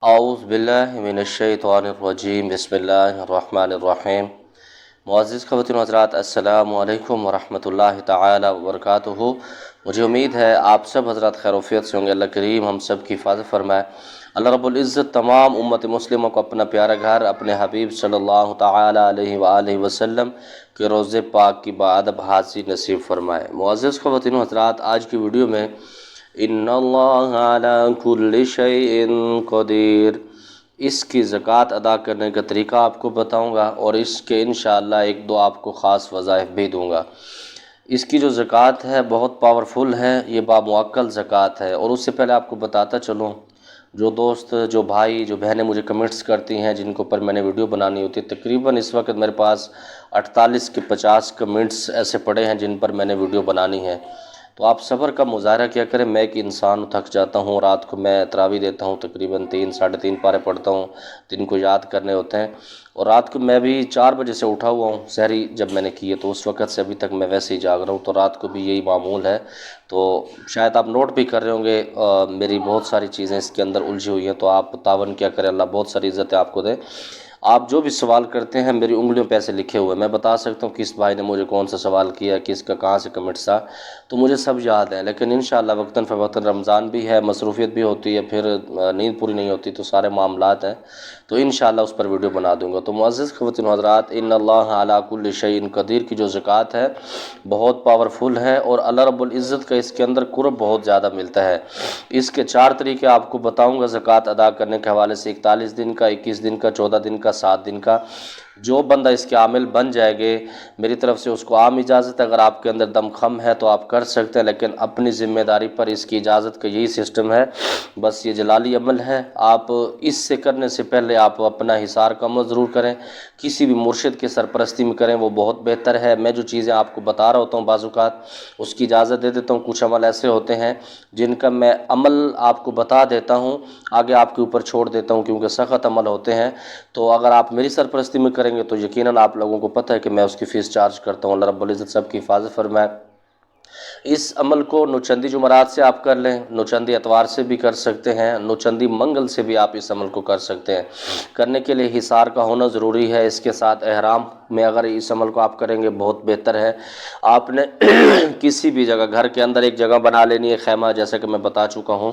اعوذ باللہ من الشیطان الرجیم بسم اللہ الرحمن الرحیم۔ معزز خواتین و حضرات، السلام علیکم ورحمۃ اللہ تعالی وبرکاتہ۔ مجھے امید ہے آپ سب حضرات خیر و عافیت سے ہوں گے۔ اللہ کریم ہم سب کی حفاظت فرمائے۔ اللہ رب العزت تمام امت مسلموں کو اپنا پیارا گھر، اپنے حبیب صلی اللہ تعالی علیہ وآلہ وسلم کے روضے پاک کی باادب حاضری نصیب فرمائے۔ معزز خواتین و حضرات، آج کی ویڈیو میں ان اللہ علی کل شیء قدیر، اس کی زکوٰۃ ادا کرنے کا طریقہ آپ کو بتاؤں گا اور اس کے انشاءاللہ ایک دو آپ کو خاص وظائف بھی دوں گا۔ اس کی جو زکوٰۃ ہے بہت پاورفل ہے، یہ بامعقل زکوٰۃ ہے۔ اور اس سے پہلے آپ کو بتاتا چلوں، جو دوست، جو بھائی، جو بہنیں مجھے کمنٹس کرتی ہیں جن کے اوپر میں نے ویڈیو بنانی ہوتی ہے، تقریباً اس وقت میرے پاس 48 کے 50 کمنٹس ایسے پڑے ہیں جن پر میں نے ویڈیو بنانی ہے۔ تو آپ صبر کا مظاہرہ کیا کریں، میں ایک انسان ہوں، تھک جاتا ہوں، رات کو میں تراویح دیتا ہوں، تقریباً 3 ساڑھے 3 پارے پڑھتا ہوں، دن کو یاد کرنے ہوتے ہیں۔ اور رات کو میں بھی 4 بجے سے اٹھا ہوا ہوں، سحری جب میں نے کی ہے تو اس وقت سے ابھی تک میں ویسے ہی جاگ رہا ہوں، تو رات کو بھی یہی معمول ہے۔ تو شاید آپ نوٹ بھی کر رہے ہوں گے، میری بہت ساری چیزیں اس کے اندر الجھی ہوئی ہیں، تو آپ تعاون کیا کریں، اللہ بہت ساری عزتیں آپ کو دے۔ آپ جو بھی سوال کرتے ہیں میری انگلیوں پہ ایسے لکھے ہوئے ہیں، میں بتا سکتا ہوں کس بھائی نے مجھے کون سا سوال کیا، کس کا کہاں سے کمنٹس تھا، تو مجھے سب یاد ہے۔ لیکن انشاءاللہ وقتاً فوقتاً رمضان بھی ہے، مصروفیت بھی ہوتی ہے، پھر نیند پوری نہیں ہوتی، تو سارے معاملات ہیں، تو انشاءاللہ اس پر ویڈیو بنا دوں گا۔ تو معزز خواتین و حضرات، ان اللہ علی کل شیء قدیر کی جو زکوٰۃ ہے بہت پاورفل ہے، اور اللہ رب العزت کا اس کے اندر قرب بہت زیادہ ملتا ہے۔ اس کے 4 طریقے آپ کو بتاؤں گا زکوٰۃ ادا کرنے کے حوالے سے، 41 دن کا، 21 دن کا، 14 دن کا، 7 دن کا۔ جو بندہ اس کے عامل بن جائے گے، میری طرف سے اس کو عام اجازت ہے، اگر آپ کے اندر دم خم ہے تو آپ کر سکتے ہیں، لیکن اپنی ذمہ داری پر اس کی اجازت کا یہی سسٹم ہے۔ بس یہ جلالی عمل ہے، آپ اس سے کرنے سے پہلے آپ اپنا حصار کا عمل ضرور کریں، کسی بھی مرشد کے سرپرستی میں کریں، وہ بہت بہتر ہے۔ میں جو چیزیں آپ کو بتا رہا ہوتا ہوں بعض اوقات اس کی اجازت دے دیتا ہوں، کچھ عمل ایسے ہوتے ہیں جن کا میں عمل آپ کو بتا دیتا ہوں، آگے آپ کے اوپر چھوڑ دیتا ہوں، کیونکہ سخت عمل ہوتے ہیں۔ تو اگر آپ میری سرپرستی میں کریں گے تو یقیناً آپ لوگوں کو پتہ ہے کہ میں اس کی فیس چارج کرتا ہوں۔ اللہ رب العزت سب کی حفاظت فرمائے۔ اس عمل کو نوچندی جمعرات سے آپ کر لیں، نوچندی اتوار سے بھی کر سکتے ہیں، نوچندی منگل سے بھی آپ اس عمل کو کر سکتے ہیں۔ کرنے کے لیے حصار کا ہونا ضروری ہے، اس کے ساتھ احرام میں اگر اس عمل کو آپ کریں گے بہت بہتر ہے۔ آپ نے کسی بھی جگہ، گھر کے اندر ایک جگہ بنا لینی ہے، خیمہ، جیسا کہ میں بتا چکا ہوں،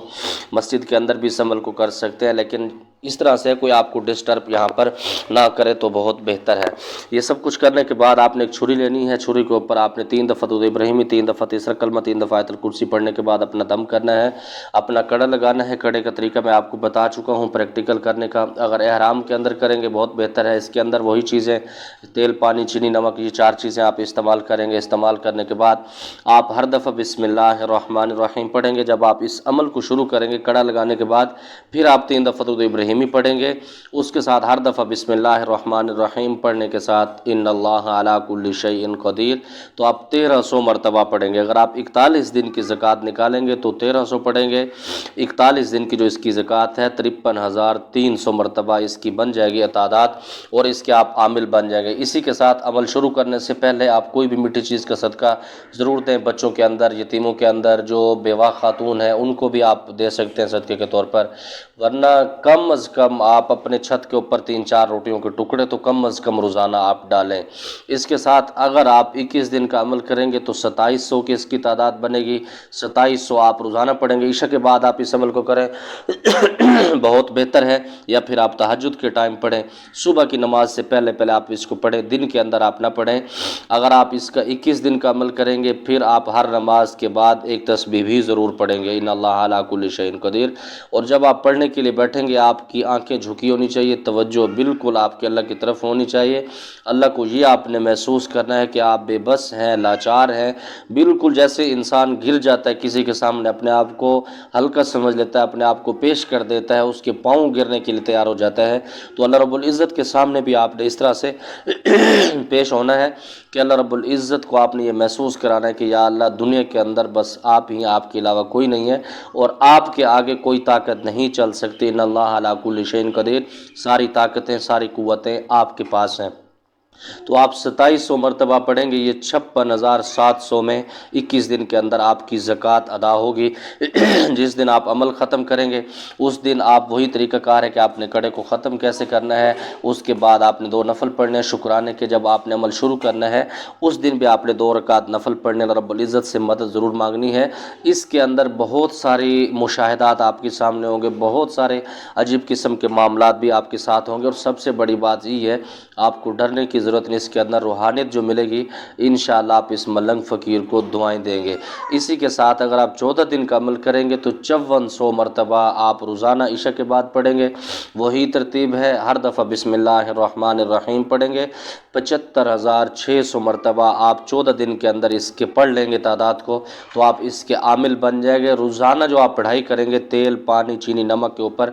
مسجد کے اندر بھی اس عمل کو کر سکتے ہیں، لیکن اس طرح سے کوئی آپ کو ڈسٹرب یہاں پر نہ کرے تو بہت بہتر ہے۔ یہ سب کچھ کرنے کے بعد آپ نے ایک چھری لینی ہے، چھری کے اوپر آپ نے 3 دفعہ درود ابراہیمی، 3 دفعہ تیسرا کلمہ، 3 دفعہ آیت الکرسی پڑھنے کے بعد اپنا دم کرنا ہے، اپنا کڑا لگانا ہے۔ کڑے کا طریقہ میں آپ کو بتا چکا ہوں پریکٹیکل کرنے کا۔ اگر احرام کے اندر کریں گے بہت بہتر ہے، اس کے اندر وہی چیزیں، تیل، پانی، چینی، نمک، یہ 4 چیزیں آپ استعمال کریں گے۔ استعمال کرنے کے بعد آپ ہر دفعہ بسم اللہ الرحمن الرحیم پڑھیں گے۔ جب آپ اس عمل کو شروع کریں گے کڑا لگانے کے بعد، پھر آپ 3 دفعہ درود ابراہیمی پڑھیں گے، اس کے ساتھ ہر دفعہ بسم اللہ الرحمن الرحیم پڑھنے کے ساتھ ان اللہ علی کل شیء قدیر، تو آپ 1300 مرتبہ پڑھیں گے۔ اگر آپ 41 دن کی زکوٰۃ نکالیں گے تو 1300 پڑھیں گے۔ 41 دن کی جو اس کی زکوٰۃ ہے 53,300 مرتبہ اس کی بن جائے گی تعداد، اور اس کے آپ عامل بن جائیں گے۔ اسی کے ساتھ عمل شروع کرنے سے پہلے آپ کوئی بھی میٹھی چیز کا صدقہ ضرور دیں، بچوں کے اندر، یتیموں کے اندر، جو بیوہ خاتون ہیں ان کو بھی آپ دے سکتے ہیں صدقے کے طور پر، ورنہ کم از کم آپ اپنے چھت کے اوپر 3-4 روٹیوں کے ٹکڑے تو کم از کم روزانہ آپ ڈالیں۔ اس کے ساتھ اگر آپ 21 دن کا عمل کریں گے تو 2700 کی اس کی تعداد بنے گی۔ 2700 آپ روزانہ پڑھیں گے، عشاء کے بعد آپ اس عمل کو کریں بہت بہتر ہے، یا پھر آپ تہجد کے ٹائم پڑھیں، صبح کی نماز سے پہلے آپ اس کو پڑھیں، دن کے اندر آپ نہ پڑھیں۔ اگر آپ اس کا 21 دن کا عمل کریں گے، پھر آپ ہر نماز کے بعد ایک تسبیح بھی ضرور پڑھیں گے، ان اللہ علی کل شیء قدیر۔ اور جب آپ پڑھنے کے لیے بیٹھیں گے آپ کی آنکھیں جھکی ہونی چاہیے، توجہ بالکل آپ کے اللہ کی طرف ہونی چاہیے۔ اللہ کو یہ آپ نے محسوس کرنا ہے کہ آپ بے بس ہیں، لاچار ہیں، بالکل جیسے انسان گر جاتا ہے کسی کے سامنے، اپنے آپ کو ہلکا سمجھ لیتا ہے، اپنے آپ کو پیش کر دیتا ہے، اس کے پاؤں گرنے کے لیے تیار ہو جاتا ہے، تو اللہ رب العزت کے سامنے بھی آپ نے اس طرح سے پیش ہونا ہے کہ اللہ رب العزت کو آپ نے یہ محسوس کرانا ہے کہ یا اللہ، دنیا کے اندر بس آپ ہی، آپ کے علاوہ کوئی نہیں ہے، اور آپ کے آگے کوئی طاقت نہیں چل سکتی۔ ان اللہ علی کل شیء قدیر، ساری طاقتیں، ساری قوتیں آپ کے پاس ہیں۔ تو آپ 2700 مرتبہ پڑھیں گے، یہ 56,700 میں 21 دن کے اندر آپ کی زکوٰۃ ادا ہوگی۔ جس دن آپ عمل ختم کریں گے اس دن آپ وہی طریقہ کار ہے کہ آپ نے کڑے کو ختم کیسے کرنا ہے، اس کے بعد آپ نے 2 نفل پڑھنے ہیں شکرانے کے۔ جب آپ نے عمل شروع کرنا ہے اس دن بھی آپ نے 2 رکعت نفل پڑھنے، اللہ رب العزت سے مدد ضرور مانگنی ہے۔ اس کے اندر بہت ساری مشاہدات آپ کے سامنے ہوں گے، بہت سارے عجیب قسم کے معاملات بھی آپ کے ساتھ ہوں گے، اور سب سے بڑی بات یہ ہے آپ کو ڈرنے کی ضرورت نہیں، اس کے اندر روحانیت جو ملے گی انشاءاللہ آپ اس ملنگ فقیر کو دعائیں دیں گے۔ اسی کے ساتھ اگر آپ 14 دن کا عمل کریں گے تو 5400 مرتبہ آپ روزانہ عشاء کے بعد پڑھیں گے، وہی ترتیب ہے، ہر دفعہ بسم اللہ الرحمن الرحیم پڑھیں گے۔ 75,600 مرتبہ آپ 14 دن کے اندر اس کے پڑھ لیں گے تعداد کو، تو آپ اس کے عامل بن جائیں گے۔ روزانہ جو آپ پڑھائی کریں گے تیل، پانی، چینی، نمک کے اوپر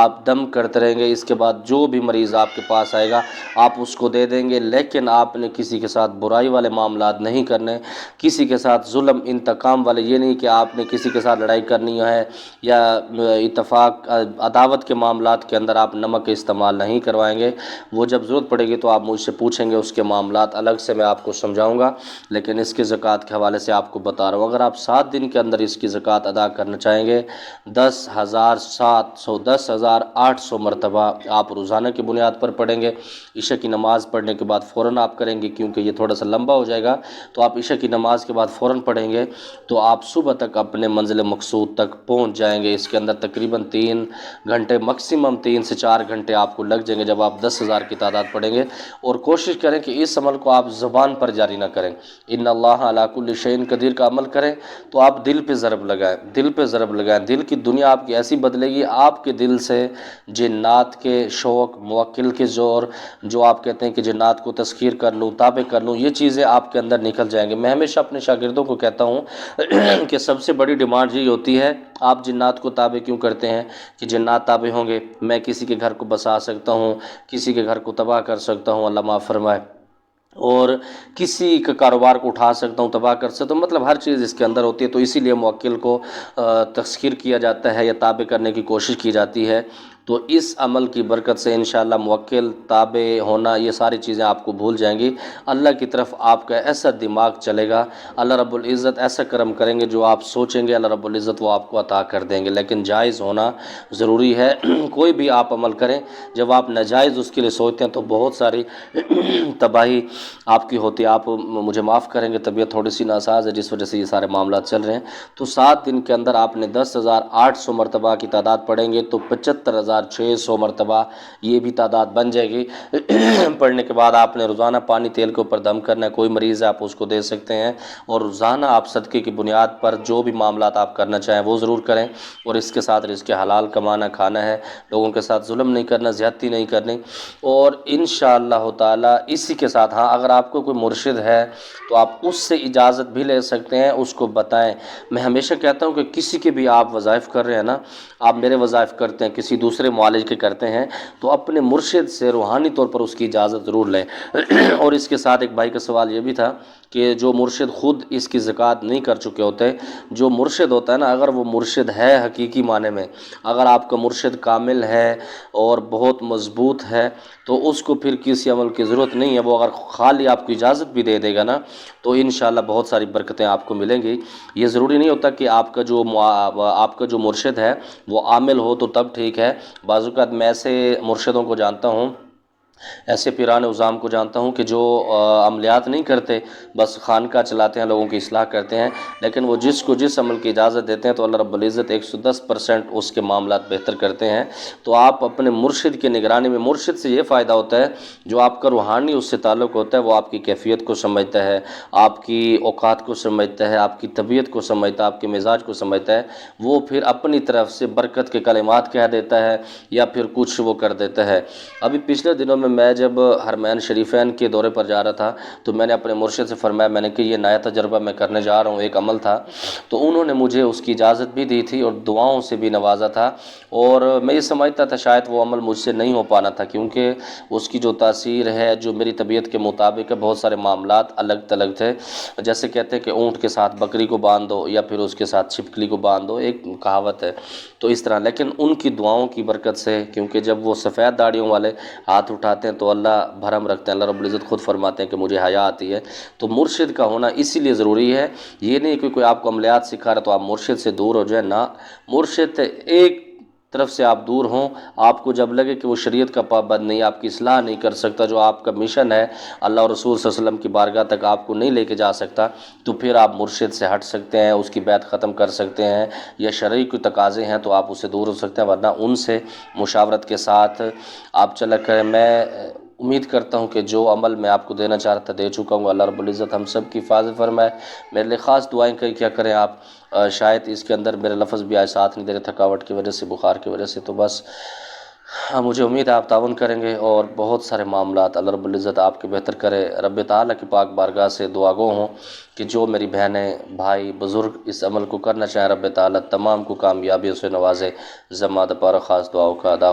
آپ دم کرتے رہیں گے۔ اس کے بعد جو بھی مریض آپ کے پاس آئے گا آپ اس کو دے دیں گے، لیکن آپ نے کسی کے ساتھ برائی والے معاملات نہیں کرنے، کسی کے ساتھ ظلم انتقام والے، یہ نہیں کہ آپ نے کسی کے ساتھ لڑائی کرنی ہے یا اتفاق عداوت کے معاملات کے اندر آپ نمک کا استعمال نہیں کروائیں گے۔ وہ جب ضرورت پڑے گی تو آپ مجھ سے پوچھیں گے، اس کے معاملات الگ سے میں آپ کو سمجھاؤں گا، لیکن اس کی زکوٰۃ کے حوالے سے آپ کو بتا رہا ہوں۔ اگر آپ 7 دن کے اندر اس کی زکوٰۃ ادا کرنا چاہیں گے 10,800 مرتبہ آپ روزانہ کی بنیاد پر پڑھیں گے۔ عشاء کی نماز پڑھنے کے بعد فوراً آپ کریں گے، کیونکہ یہ تھوڑا سا لمبا ہو جائے گا، تو آپ عشاء کی نماز کے بعد فوراً پڑھیں گے تو آپ صبح تک اپنے منزل مقصود تک پہنچ جائیں گے۔ اس کے اندر تقریباً 3 گھنٹے، میکسیمم 3 سے 4 گھنٹے آپ کو لگ جائیں گے جب آپ 10,000 کی تعداد پڑھیں گے۔ اور کوشش کریں کہ اس عمل کو آپ زبان پر جاری نہ کریں، ان اللہ علی کل شیء قدیر کا عمل کریں تو آپ دل پہ ضرب لگائیں، دل پہ ضرب لگائیں، دل کی دنیا آپ کی ایسی بدلے گی، آپ کے دل سے جنات کے شوق، موکل کے زور، جو آپ کہتے ہیں کہ جنات کو تسخیر کر لوں، تابع کر لوں، یہ چیزیں آپ کے اندر نکل جائیں گے۔ میں ہمیشہ اپنے شاگردوں کو کہتا ہوں کہ سب سے بڑی ڈیمانڈ یہی ہوتی ہے، آپ جنات کو تابع کیوں کرتے ہیں کہ جنات تابع ہوں گے، میں کسی کے گھر کو بسا سکتا ہوں، کسی کے گھر کو تباہ کر سکتا ہوں، اللہ معاف فرمائے، اور کسی کا کاروبار کو اٹھا سکتا ہوں، تباہ کر سکتا ہوں، مطلب ہر چیز اس کے اندر ہوتی ہے۔ تو اسی لیے موکل کو تسخیر کیا جاتا ہے یا تابع کرنے کی کوشش کی جاتی ہے۔ تو اس عمل کی برکت سے انشاءاللہ موکل، تابع ہونا، یہ ساری چیزیں آپ کو بھول جائیں گی۔ اللہ کی طرف آپ کا ایسا دماغ چلے گا، اللہ رب العزت ایسا کرم کریں گے، جو آپ سوچیں گے اللہ رب العزت وہ آپ کو عطا کر دیں گے، لیکن جائز ہونا ضروری ہے۔ کوئی بھی آپ عمل کریں جب آپ ناجائز اس کے لیے سوچتے ہیں تو بہت ساری تباہی آپ کی ہوتی ہے۔ آپ مجھے معاف کریں گے، طبیعت تھوڑی سی ناساز ہے جس وجہ سے یہ سارے معاملات چل رہے ہیں۔ تو 7 دن کے اندر آپ نے 10,800 مرتبہ کی تعداد پڑھیں گے تو 75,600 مرتبہ یہ بھی تعداد بن جائے گی۔ پڑھنے کے بعد آپ نے روزانہ پانی تیل کے اوپر دم کرنا ہے، کوئی مریض ہے آپ اس کو دے سکتے ہیں، اور روزانہ آپ صدقے کی بنیاد پر جو بھی معاملات آپ کرنا چاہیں وہ ضرور کریں، اور اس کے ساتھ رزق حلال کمانا، کھانا ہے، لوگوں کے ساتھ ظلم نہیں کرنا، زیادتی نہیں کرنی، اور انشاءاللہ تعالی اسی کے ساتھ ہاں اگر آپ کو کوئی مرشد ہے تو آپ اس سے اجازت بھی لے سکتے ہیں، اس کو بتائیں۔ میں ہمیشہ کہتا ہوں کہ کسی کے بھی آپ وظائف کر رہے ہیں نا، آپ میرے وظائف کرتے ہیں، کسی دوسرے معالج کے کرتے ہیں، تو اپنے مرشد سے روحانی طور پر اس کی اجازت ضرور لیں۔ اور اس کے ساتھ ایک بھائی کا سوال یہ بھی تھا کہ جو مرشد خود اس کی زکوٰۃ نہیں کر چکے ہوتے، جو مرشد ہوتا ہے نا، اگر وہ مرشد ہے حقیقی معنی میں، اگر آپ کا مرشد کامل ہے اور بہت مضبوط ہے تو اس کو پھر کسی عمل کی ضرورت نہیں ہے، وہ اگر خالی آپ کو اجازت بھی دے دے گا نا تو انشاءاللہ بہت ساری برکتیں آپ کو ملیں گی۔ یہ ضروری نہیں ہوتا کہ آپ کا جو مرشد ہے وہ عامل ہو تو تب ٹھیک ہے۔ بعض اوقات میں ایسے مرشدوں کو جانتا ہوں، ایسے پیران عظام کو جانتا ہوں کہ جو عملیات نہیں کرتے، بس خانقاہ چلاتے ہیں، لوگوں کی اصلاح کرتے ہیں، لیکن وہ جس کو جس عمل کی اجازت دیتے ہیں تو اللہ رب العزت 110% اس کے معاملات بہتر کرتے ہیں۔ تو آپ اپنے مرشد کی نگرانی میں، مرشد سے یہ فائدہ ہوتا ہے جو آپ کا روحانی اس سے تعلق ہوتا ہے، وہ آپ کی کیفیت کو سمجھتا ہے، آپ کی اوقات کو سمجھتا ہے، آپ کی طبیعت کو سمجھتا ہے، آپ کے مزاج کو سمجھتا ہے، وہ پھر اپنی طرف سے برکت کے کلمات کہہ دیتا ہے یا پھر کچھ وہ کر دیتا ہے۔ ابھی پچھلے دنوں میں جب حرمین شریفین کے دورے پر جا رہا تھا تو میں نے اپنے مرشد سے فرمایا، میں نے کہ یہ نیا تجربہ میں کرنے جا رہا ہوں، ایک عمل تھا، تو انہوں نے مجھے اس کی اجازت بھی دی تھی اور دعاؤں سے بھی نوازا تھا، اور میں یہ سمجھتا تھا شاید وہ عمل مجھ سے نہیں ہو پانا تھا، کیونکہ اس کی جو تاثیر ہے جو میری طبیعت کے مطابق ہے، بہت سارے معاملات الگ تلگ تھے، جیسے کہتے ہیں کہ اونٹ کے ساتھ بکری کو باندھ دو یا پھر اس کے ساتھ چھپکلی کو باندھ دو، ایک کہاوت ہے، تو اس طرح۔ لیکن ان کی دعاؤں کی برکت سے، کیونکہ جب وہ سفید داڑھیوں والے ہاتھ اٹھاتے آتے ہیں تو اللہ بھرم رکھتے ہیں، اللہ رب العزت خود فرماتے ہیں کہ مجھے حیا آتی ہے۔ تو مرشد کا ہونا اسی لیے ضروری ہے، یہ نہیں کہ کوئی آپ کو عملیات سکھا رہا ہے تو آپ مرشد سے دور ہو جائیں، نہ، مرشد ایک طرف سے آپ دور ہوں، آپ کو جب لگے کہ وہ شریعت کا پابند نہیں، آپ کی اصلاح نہیں کر سکتا، جو آپ کا مشن ہے اللہ اور رسول صلی اللہ علیہ وسلم کی بارگاہ تک آپ کو نہیں لے کے جا سکتا، تو پھر آپ مرشد سے ہٹ سکتے ہیں، اس کی بیعت ختم کر سکتے ہیں، یا شرعی کوئی تقاضے ہیں تو آپ اس سے دور ہو سکتے ہیں، ورنہ ان سے مشاورت کے ساتھ آپ چلا کریں۔ میں امید کرتا ہوں کہ جو عمل میں آپ کو دینا چاہ رہا تھا دے چکا ہوں، اللہ رب العزت ہم سب کی حفاظت فرمائے۔ میرے لیے خاص دعائیں کیا کریں آپ، شاید اس کے اندر میرے لفظ بھی آج ساتھ نہیں دے رہے، تھکاوٹ کی وجہ سے، بخار کی وجہ سے، تو بس مجھے امید ہے آپ تعاون کریں گے، اور بہت سارے معاملات اللہ رب العزت آپ کے بہتر کرے۔ رب تعالیٰ کی پاک بارگاہ سے دعا گو ہوں کہ جو میری بہنیں، بھائی، بزرگ اس عمل کو کرنا چاہیں، رب تعالیٰ تمام کو کامیابیوں سے نوازے۔ زمادہ پارا خاص دعاؤں کا ادا